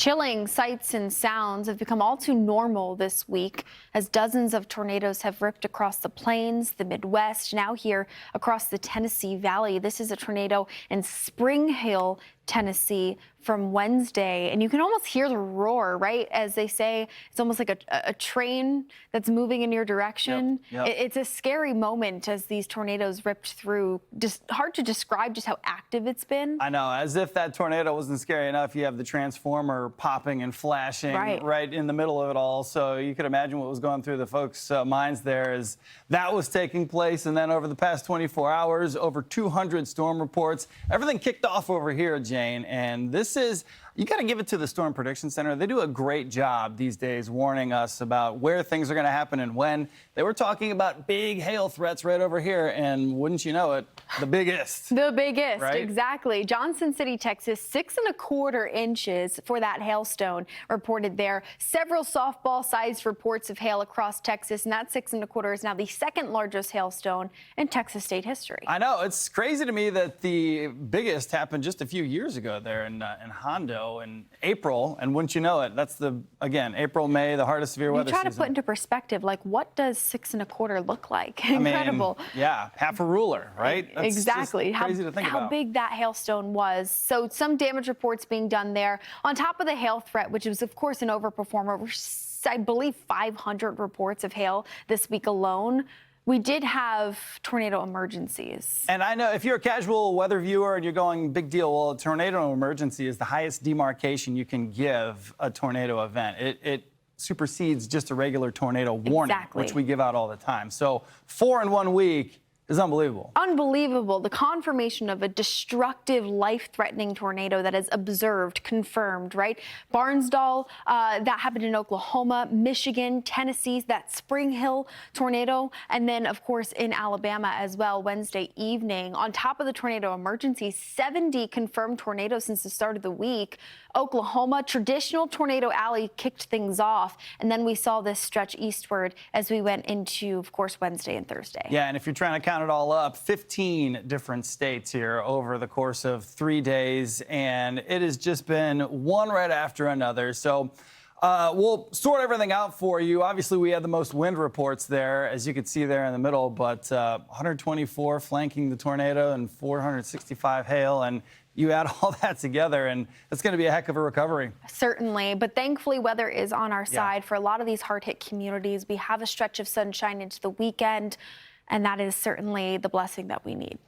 Chilling sights and sounds have become all too normal this week as dozens of tornadoes have ripped across the plains, the Midwest, now here across the Tennessee Valley. This is a tornado in Spring Hill, Tennessee from Wednesday, and you can almost hear the roar, right? As they say, it's almost like a train that's moving in your direction. Yep. It's a scary moment as these tornadoes ripped through. Just hard to describe just how active it's been. I know, as if that tornado wasn't scary enough, you have the transformer popping and flashing right in the middle of it all. So you could imagine what was going through the folks' minds there as that was taking place. And then over the past 24 hours, over 200 storm reports. Everything kicked off over here, Jane, and this is, you got to give it to the Storm Prediction Center. They do a great job these days warning us about where things are going to happen and when. They were talking about big hail threats right over here, and wouldn't you know it, the biggest. The biggest, right? Exactly. Johnson City, Texas, 6¼ inches for that hailstone reported there. Several softball-sized reports of hail across Texas, and that 6¼ is now the second largest hailstone in Texas state history. I know, it's crazy to me that the biggest happened just a few years ago there in Hondo in April, and wouldn't you know it, that's again, April, May, the hardest severe weather season. You try to put into perspective, like, what does 6¼ look like? Incredible. I mean, yeah, half a ruler, right? That's exactly. just crazy to think how about. big that hailstone was. So some damage reports being done there. On top of the hail threat, which was, of course, an overperformer, I believe 500 reports of hail this week alone. We did have tornado emergencies. And I know if you're a casual weather viewer and you're going, big deal, well, a tornado emergency is the highest demarcation you can give a tornado event. It supersedes just a regular tornado warning, which we give out all the time. So 4 in 1 week is unbelievable. Unbelievable. The confirmation of a destructive, life-threatening tornado that is observed, confirmed, right? Barnsdall, that happened in Oklahoma, Michigan, Tennessee, that Spring Hill tornado, and then, of course, in Alabama as well, Wednesday evening. On top of the tornado emergency, 70 confirmed tornadoes since the start of the week. Oklahoma, traditional tornado alley kicked things off, and then we saw this stretch eastward as we went into, of course, Wednesday and Thursday. Yeah, and if you're trying to count it all up, 15 different states here over the course of 3 days, and it has just been one right after another. So we'll sort everything out for you. Obviously, we had the most wind reports there, as you can see there in the middle, but 124 flanking the tornado and 465 hail, and you add all that together, and it's going to be a heck of a recovery. Certainly, but thankfully weather is on our side for a lot of these hard-hit communities. We have a stretch of sunshine into the weekend, and that is certainly the blessing that we need.